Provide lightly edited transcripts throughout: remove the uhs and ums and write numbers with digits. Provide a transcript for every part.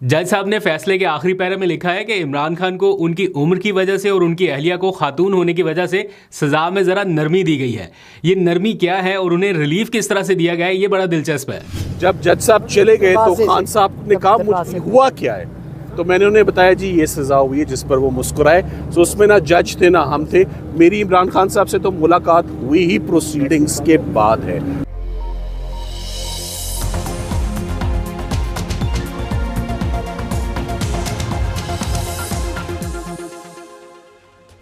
जज साहब ने फैसले के आखिरी पैरे में लिखा है कि इमरान खान को उनकी उम्र की वजह से और उनकी अहलिया को खातून होने की वजह से सजा में ज़रा नरमी दी गई है। ये नरमी क्या है और उन्हें रिलीफ किस तरह से दिया गया है, ये बड़ा दिलचस्प है। जब जज साहब चले गए तो खान साहब ने कहा मुझे हुआ क्या है, तो मैंने उन्हें बताया जी ये सजा हुई है, जिस पर वो मुस्कुराए। तो उसमें ना जज थे ना हम थे। मेरी इमरान खान साहब से तो मुलाकात हुई ही प्रोसीडिंग्स के बाद है।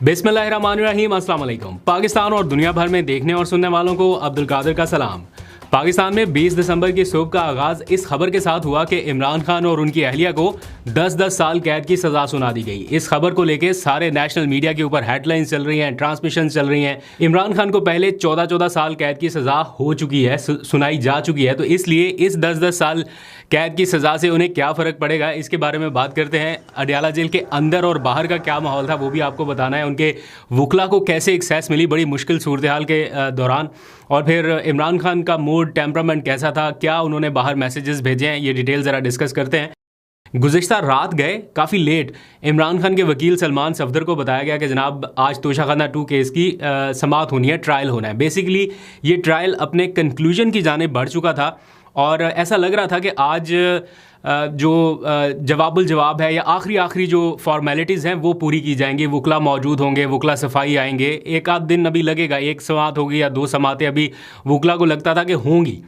बिस्मिल्लाहिर्रहमानिर्रहीम, अस्सलाम वालेकुम। पाकिस्तान और दुनिया भर में देखने और सुनने वालों को अब्दुल कादिर का सलाम। पाकिस्तान में 20 दिसंबर की सुबह का आगाज इस खबर के साथ हुआ कि इमरान खान और उनकी अहलिया को 10-10 साल कैद की सजा सुना दी गई। इस खबर को लेकर सारे नेशनल मीडिया के ऊपर हेडलाइंस चल रही हैं, ट्रांसमिशन चल रही हैं। इमरान खान को पहले 14-14 साल कैद की सजा हो चुकी है, सुनाई जा चुकी है, तो इसलिए इस 10-10 साल कैद की सजा से उन्हें क्या फ़र्क पड़ेगा, इसके बारे में बात करते हैं। अडयाला जेल के अंदर और बाहर का क्या माहौल था वो भी आपको बताना है। उनके वकला को कैसे एक्सेस मिली बड़ी मुश्किल सूरत हाल के दौरान, और फिर इमरान खान का मूड टेम्परामेंट कैसा था, क्या उन्होंने बाहर मैसेजेस भेजे हैं, ये डिटेल ज़रा डिस्कस करते हैं। गुज़िश्ता रात गए काफ़ी लेट इमरान खान के वकील सलमान सफदर को बताया गया कि जनाब आज तोशाखाना 2 केस की समाअत होनी है, ट्रायल होना है। बेसिकली ये ट्रायल अपने कंक्लूजन की जानिब बढ़ चुका था और ऐसा लग रहा था कि आज जो जवाबुल जवाब है या आखिरी जो फॉर्मेलिटीज़ हैं वो पूरी की जाएंगी। वकला मौजूद होंगे, वकला सफाई आएंगे, एक आध दिन अभी लगेगा, एक समाअत होगी या 2 समातें अभी वकला को लगता था कि होंगी।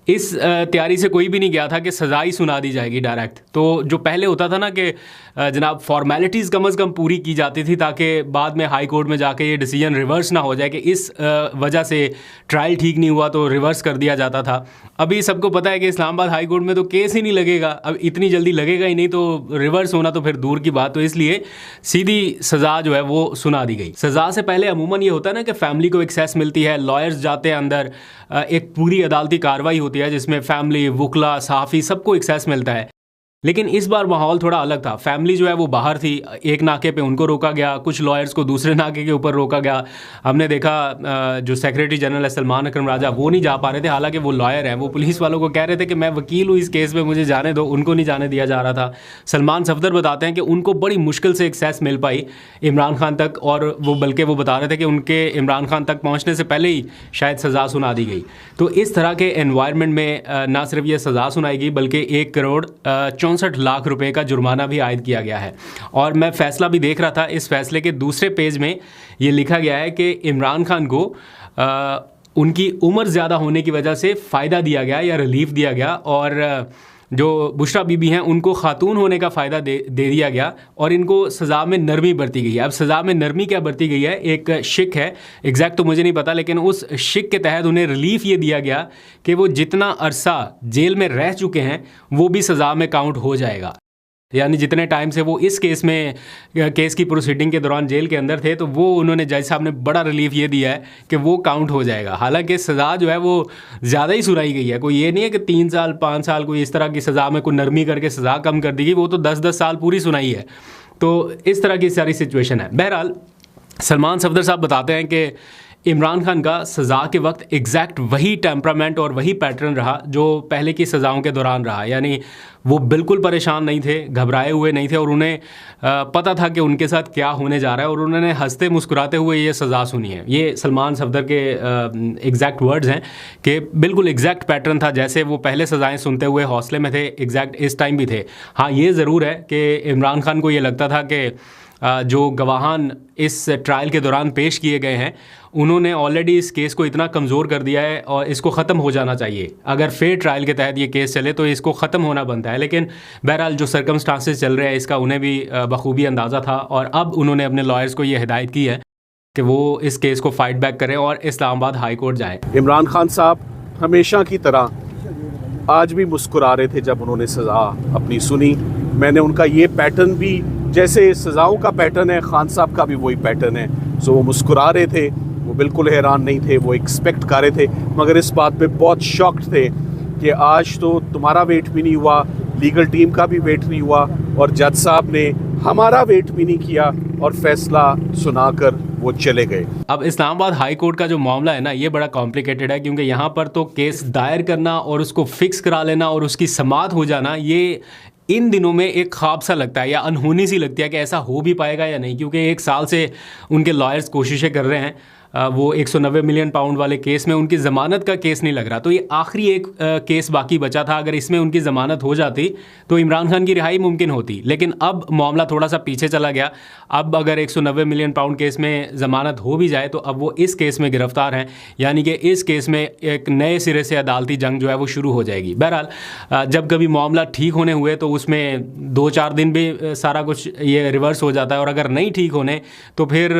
इस तैयारी से कोई भी नहीं गया था कि सज़ा ही सुना दी जाएगी डायरेक्ट। तो जो पहले होता था ना कि जनाब फॉर्मेलिटीज़ कम अज़ कम पूरी की जाती थी ताकि बाद में हाई कोर्ट में जाके ये डिसीजन रिवर्स ना हो जाए कि इस वजह से ट्रायल ठीक नहीं हुआ तो रिवर्स कर दिया जाता था। अभी सबको पता है कि इस्लामाबाद हाई कोर्ट में तो केस ही नहीं लगेगा, अब इतनी जल्दी लगेगा ही नहीं, तो रिवर्स होना तो फिर दूर की बात। तो इसलिए सीधी सज़ा जो है वो सुना दी गई। सज़ा से पहले अमूमन ये होता है ना कि फैमिली को एक्सेस मिलती है, लॉयर्स जाते हैं अंदर, एक पूरी अदालती कार्रवाई होती है जिसमें फैमिली, वकला, सहाफ़ी सबको एक्सेस मिलता है। लेकिन इस बार माहौल थोड़ा अलग था। फैमिली जो है वो बाहर थी, एक नाके पे उनको रोका गया, कुछ लॉयर्स को दूसरे नाके के ऊपर रोका गया। हमने देखा जो सेक्रेटरी जनरल है सलमान अकरम राजा, वो नहीं जा पा रहे थे, हालांकि वो लॉयर हैं। वो पुलिस वालों को कह रहे थे कि मैं वकील हूँ इस केस में, मुझे जाने दो, उनको नहीं जाने दिया जा रहा था। सलमान सफदर बताते हैं कि उनको बड़ी मुश्किल से एक्सेस मिल पाई इमरान खान तक, और वो बल्कि वो बता रहे थे कि उनके इमरान खान तक पहुँचने से पहले ही शायद सज़ा सुना दी गई। तो इस तरह के एनवायरनमेंट में ना सिर्फ ये सज़ा सुनाई गई बल्कि 1 करोड़ 64 लाख रुपए का जुर्माना भी आयद किया गया है। और मैं फ़ैसला भी देख रहा था, इस फैसले के दूसरे पेज में ये लिखा गया है कि इमरान खान को उनकी उम्र ज़्यादा होने की वजह से फ़ायदा दिया गया या रिलीफ दिया गया, और जो बुशरा बीबी हैं उनको खातून होने का फ़ायदा दे दिया गया, और इनको सज़ा में नरमी बरती गई है। अब सज़ा में नरमी क्या बरती गई है, एक शिक है, एग्जैक्ट तो मुझे नहीं पता, लेकिन उस शिक के तहत उन्हें रिलीफ ये दिया गया कि वो जितना अरसा जेल में रह चुके हैं वो भी सज़ा में काउंट हो जाएगा। यानी जितने टाइम से वो इस केस में, केस की प्रोसीडिंग के दौरान जेल के अंदर थे, तो वो उन्होंने, जज साहब ने बड़ा रिलीफ ये दिया है कि वो काउंट हो जाएगा। हालांकि सज़ा जो है वो ज़्यादा ही सुनाई गई है, कोई ये नहीं है कि 3 साल 5 साल कोई इस तरह की सज़ा में कोई नरमी करके सज़ा कम कर दी गई, वो तो 10-10 साल पूरी सुनाई है। तो इस तरह की सारी सिचुएशन है। बहरहाल सलमान सफदर साहब बताते हैं कि इमरान खान का सज़ा के वक्त एग्जैक्ट वही टेम्परामेंट और वही पैटर्न रहा जो पहले की सज़ाओं के दौरान रहा। यानी वो बिल्कुल परेशान नहीं थे, घबराए हुए नहीं थे, और उन्हें पता था कि उनके साथ क्या होने जा रहा है, और उन्होंने हंसते मुस्कुराते हुए ये सज़ा सुनी है। ये सलमान सफदर के एग्जैक्ट वर्ड्स हैं कि बिल्कुल एग्जैक्ट पैटर्न था, जैसे वो पहले सज़ाएँ सुनते हुए हौसले में थे, एग्जैक्ट इस टाइम भी थे। हाँ, ये ज़रूर है कि इमरान खान को ये लगता था कि जो गवाहान इस ट्रायल के दौरान पेश किए गए हैं उन्होंने ऑलरेडी इस केस को इतना कमज़ोर कर दिया है और इसको ख़त्म हो जाना चाहिए। अगर फेयर ट्रायल के तहत ये केस चले तो इसको ख़त्म होना बनता है। लेकिन बहरहाल जो सर्कमस्टांसेस चल रहे हैं इसका उन्हें भी बखूबी अंदाज़ा था, और अब उन्होंने अपने लॉयर्स को ये हिदायत की है कि वो इस केस को फाइट बैक करें और इस्लामाबाद हाई कोर्ट जाएँ। इमरान खान साहब हमेशा की तरह आज भी मुस्कुरा रहे थे जब उन्होंने सज़ा अपनी सुनी। मैंने उनका ये पैटर्न भी, जैसे सज़ाओं का पैटर्न है, खान साहब का भी वही पैटर्न है। सो वो मुस्कुरा रहे थे, वो बिल्कुल हैरान नहीं थे, वो एक्सपेक्ट कर रहे थे, मगर इस बात पे बहुत शॉक्ड थे कि आज तो तुम्हारा वेट भी नहीं हुआ, लीगल टीम का भी वेट नहीं हुआ, और जज साहब ने हमारा वेट भी नहीं किया और फैसला सुनाकर वो चले गए। अब इस्लामाबाद हाई कोर्ट का जो मामला है ना, ये बड़ा कॉम्प्लिकेटेड है, क्योंकि यहाँ पर तो केस दायर करना और उसको फिक्स करा लेना और उसकी समाअत हो जाना, ये इन दिनों में एक ख्वाब सा लगता है या अनहोनी सी लगती है कि ऐसा हो भी पाएगा या नहीं, क्योंकि 1 साल से उनके लॉयर्स कोशिशें कर रहे हैं। वो 190 मिलियन पाउंड वाले केस में उनकी ज़मानत का केस नहीं लग रहा, तो ये आखिरी एक केस बाकी बचा था। अगर इसमें उनकी ज़मानत हो जाती तो इमरान खान की रिहाई मुमकिन होती, लेकिन अब मामला थोड़ा सा पीछे चला गया। अब अगर 190 मिलियन पाउंड केस में ज़मानत हो भी जाए तो अब वो इस केस में गिरफ्तार हैं, यानी कि इस केस में एक नए सिरे से अदालती जंग जो है वो शुरू हो जाएगी। बहरहाल जब कभी मामला ठीक होने हुए तो उसमें 2-4 दिन भी सारा कुछ ये रिवर्स हो जाता है, और अगर नहीं ठीक होने तो फिर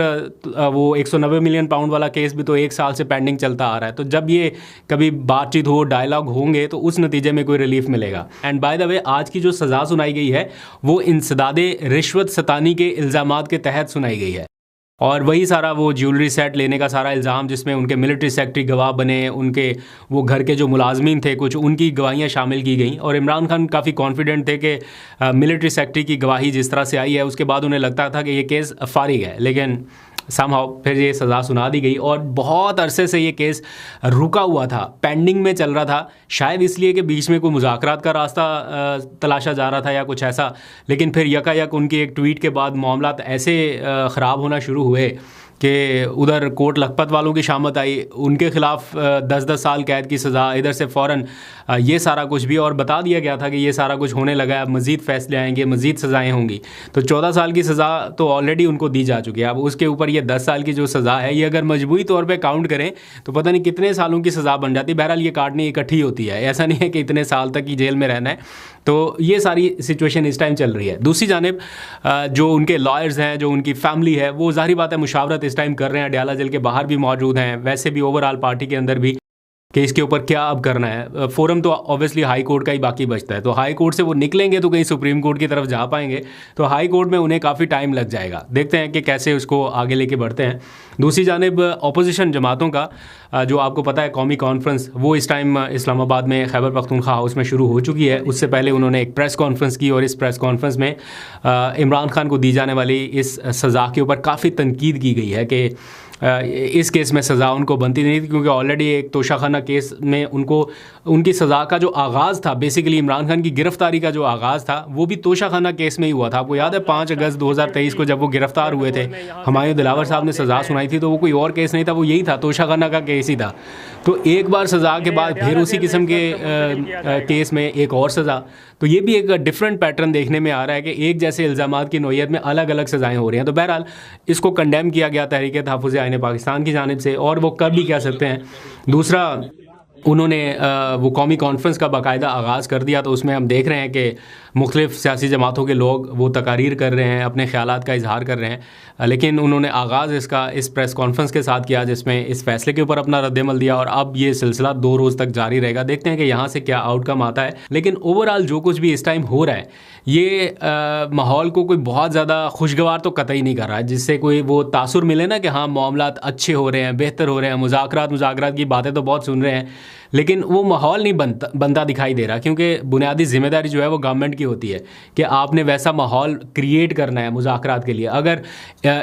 वो 190 मिलियन पाउंड वाला केस भी तो 1 साल से पेंडिंग चलता आ रहा है। तो जब ये कभी बातचीत हो, डायलॉग होंगे, तो उस नतीजे में कोई रिलीफ मिलेगा। एंड बाय द वे, आज की जो सज़ा सुनाई गई है वो इंसदादे रिश्वत सतानी के इल्ज़ामात के तहत सुनाई गई है, और वही सारा वो ज्वेलरी सेट लेने का सारा इल्ज़ाम जिसमें उनके मिलिट्री सेक्रेटरी गवाह बने, उनके वो घर के जो मुलाजमीन थे कुछ, उनकी गवाहियाँ शामिल की गई। और इमरान खान काफ़ी कॉन्फिडेंट थे कि मिलिट्री सेक्रेटरी की गवाही जिस तरह से आई है उसके बाद उन्हें लगता था कि ये केस फारिग है, लेकिन समहाउ फिर ये सज़ा सुना दी गई। और बहुत अरसे से ये केस रुका हुआ था, पेंडिंग में चल रहा था, शायद इसलिए कि बीच में कोई मुज़ाकरात का रास्ता तलाशा जा रहा था या कुछ ऐसा। लेकिन फिर यकायक उनकी एक ट्वीट के बाद मामला ऐसे ख़राब होना शुरू हुए कि उधर कोट लखपत वालों की शामत आई, उनके ख़िलाफ़ 10-10 साल कैद की सज़ा, इधर से फ़ौरन ये सारा कुछ भी, और बता दिया गया था कि ये सारा कुछ होने लगा है, अब मज़ीद फ़ैसले आएंगे, मज़ीद सज़ाएँ होंगी। तो 14 साल की सज़ा तो ऑलरेडी उनको दी जा चुकी है, अब उसके ऊपर ये 10 साल की जो सज़ा है ये अगर मजबूरी तौर पर काउंट करें तो पता नहीं कितने सालों की सज़ा बन जाती है। बहरहाल ये काटनी इकट्ठी होती है, ऐसा नहीं है कि इतने साल तक ही जेल में रहना है। तो ये सारी सिचुएशन इस टाइम चल रही है। दूसरी जानिब जो उनके लॉयर्स हैं, जो उनकी फैमिली है, वो ज़ाहिर बात है मुशावरत इस टाइम कर रहे हैं, अडयाला जेल के बाहर भी मौजूद हैं, वैसे भी ओवरऑल पार्टी के अंदर भी, कि इसके ऊपर क्या अब करना है। फोरम तो ऑब्वियसली हाई कोर्ट का ही बाकी बचता है, तो हाई कोर्ट से वो निकलेंगे तो कहीं सुप्रीम कोर्ट की तरफ जा पाएंगे, तो हाई कोर्ट में उन्हें काफ़ी टाइम लग जाएगा। देखते हैं कि कैसे उसको आगे लेके बढ़ते हैं। दूसरी जानिब अपोजिशन जमातों का जो आपको पता है कौमी कॉन्फ्रेंस, वो इस टाइम इस्लामाबाद में खैबर पख्तूनख्वा हाउस में शुरू हो चुकी है। उससे पहले उन्होंने एक प्रेस कॉन्फ्रेंस की, और इस प्रेस कॉन्फ्रेंस में इमरान खान को दी जाने वाली इस सज़ा के ऊपर काफ़ी तनकीद की गई है कि इस केस में सज़ा उनको बनती नहीं थी, क्योंकि ऑलरेडी एक तोशाखाना केस में उनको उनकी सज़ा का जो आगाज़ था, बेसिकली इमरान खान की गिरफ्तारी का जो आगाज़ था वो भी तोशाखाना केस में ही हुआ था। आपको याद है 5 अगस्त 2023 को जब वो गिरफ्तार हुए थे, हुमायूं दिलावर साहब ने सज़ा सुनाई थी, तो वो कोई और केस नहीं था, वो यही था, तोशाखाना का केस ही था। तो एक बार सज़ा के बाद फिर उसी किस्म के केस में एक और सज़ा, तो ये भी एक डिफरेंट पैटर्न देखने में आ रहा है कि एक जैसे इल्ज़ामात की नौयत में अलग अलग सज़ाएँ हो रही हैं। तो बहरहाल इसको कंडेम किया गया तहरीक तहफ़्फ़ुज़ आईन पाकिस्तान की जानिब से, और वो कर भी कह सकते हैं। दूसरा, उन्होंने वो कौमी कॉन्फ्रेंस का बाकायदा आगाज़ कर दिया, तो उसमें हम देख रहे हैं कि मुख्तलिफ़ सियासी जमातों के लोग वो तकारीर कर रहे हैं, अपने ख़यालात का इजहार कर रहे हैं। लेकिन उन्होंने आगाज़ इसका इस प्रेस कॉन्फ्रेंस के साथ किया, जिसमें इस फैसले के ऊपर अपना रद्दमल दिया, और अब ये सिलसिला 2 रोज़ तक जारी रहेगा। देखते हैं कि यहाँ से क्या आउटकम आता है। लेकिन ओवरऑल जो कुछ भी इस टाइम हो रहा है, ये माहौल को कोई बहुत ज़्यादा खुशगवार तो कतई नहीं कर रहा है, जिससे कोई वो तासुर मिले ना कि हाँ मामलात अच्छे हो रहे हैं, बेहतर हो रहे हैं, मुज़ाकरात की बातें तो बहुत सुन रहे हैं, लेकिन वो माहौल नहीं बनता दिखाई दे रहा। क्योंकि बुनियादी जिम्मेदारी जो है वो गवर्नमेंट की होती है कि आपने वैसा माहौल क्रिएट करना है मुज़ाकरात के लिए। अगर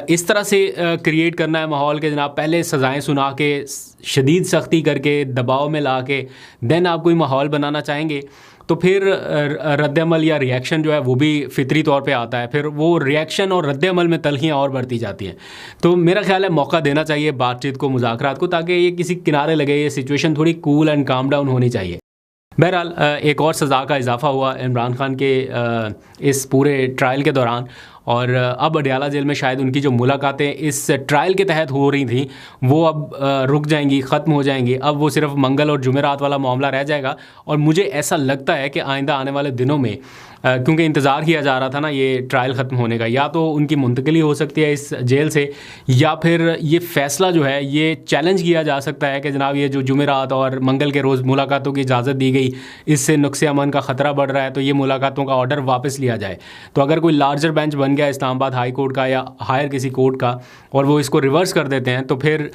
इस तरह से क्रिएट करना है माहौल के जनाब, पहले सज़ाएँ सुना के, शदीद सख्ती करके, दबाव में ला के देन आप कोई माहौल बनाना चाहेंगे, तो फिर रद्दअमल या रिएक्शन जो है वो भी फितरी तौर पे आता है, फिर वो रिएक्शन और रद्दअमल में तलखियाँ और बढ़ती जाती हैं। तो मेरा ख्याल है मौका देना चाहिए बातचीत को, मुज़ाकरात को, ताकि ये किसी किनारे लगे, ये सिचुएशन थोड़ी कूल एंड काम डाउन होनी चाहिए। बहरहाल एक और सज़ा का इजाफ़ा हुआ इमरान खान के इस पूरे ट्रायल के दौरान, और अब अडयाला जेल में शायद उनकी जो मुलाकातें इस ट्रायल के तहत हो रही थी वो अब रुक जाएंगी, ख़त्म हो जाएंगी। अब वो सिर्फ मंगल और जुमेरात वाला मामला रह जाएगा, और मुझे ऐसा लगता है कि आइंदा आने वाले दिनों में, क्योंकि इंतज़ार किया जा रहा था ना ये ट्रायल ख़त्म होने का, या तो उनकी मुंतकली हो सकती है इस जेल से, या फिर ये फ़ैसला जो है ये चैलेंज किया जा सकता है कि जनाब ये जो जुमेरात और मंगल के रोज़ मुलाकातों की इजाज़त दी गई, इससे नुक्से अमन का ख़तरा बढ़ रहा है, तो ये मुलाकातों का ऑर्डर वापस लिया जाए। तो अगर कोई लार्जर बेंच बन गया इस्लामाबाद हाई कोर्ट का या हायर किसी कोर्ट का, और वो इसको रिवर्स कर देते हैं, तो फिर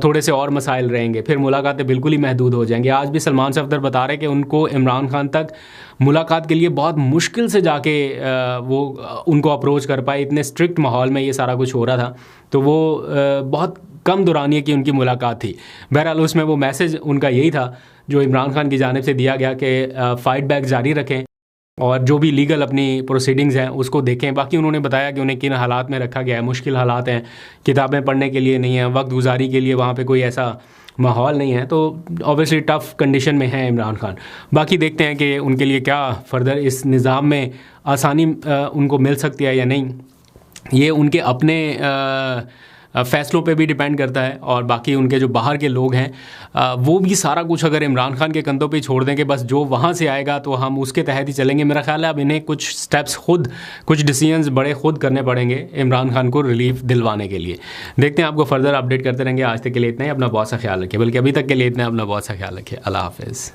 थोड़े से और मसाइल रहेंगे, फिर मुलाकातें बिल्कुल ही महदूद हो जाएंगी। आज भी सलमान सफदर बता रहे कि उनको इमरान खान तक मुलाकात के लिए बहुत मुश्किल से जाके वो उनको अप्रोच कर पाए, इतने स्ट्रिक्ट माहौल में ये सारा कुछ हो रहा था। तो वो बहुत कम दौरानिए की उनकी मुलाकात थी। बहरहाल उसमें वो मैसेज उनका यही था जो इमरान खान की जानिब से दिया गया कि फ़ाइट बैक जारी रखें, और जो भी लीगल अपनी प्रोसीडिंग्स हैं उसको देखें। बाकी उन्होंने बताया कि उन्हें किन हालात में रखा गया है, मुश्किल हालात हैं, किताबें पढ़ने के लिए नहीं है, वक्त गुजारी के लिए वहाँ पे कोई ऐसा माहौल नहीं है, तो ऑब्वियसली टफ़ कंडीशन में है इमरान खान। बाकी देखते हैं कि उनके लिए क्या फ़र्दर इस निज़ाम में आसानी उनको मिल सकती है या नहीं, ये उनके अपने फ़ैसलों पे भी डिपेंड करता है। और बाकी उनके जो बाहर के लोग हैं वो भी सारा कुछ अगर इमरान खान के कंधों पे छोड़ दें कि बस जो वहाँ से आएगा तो हम उसके तहत ही चलेंगे, मेरा ख्याल है अब इन्हें कुछ स्टेप्स खुद, कुछ डिसीजंस बड़े खुद करने पड़ेंगे इमरान खान को रिलीफ दिलवाने के लिए। देखते हैं, आपको फ़र्दर अपडेट करते रहेंगे। आज तक के लिए इतना ही, अपना बहुत सा ख्याल रखिए, बल्कि अभी तक के लिए इतना, अपना बहुत सा ख्याल रखिए। अल्लाह हाफ़िज़।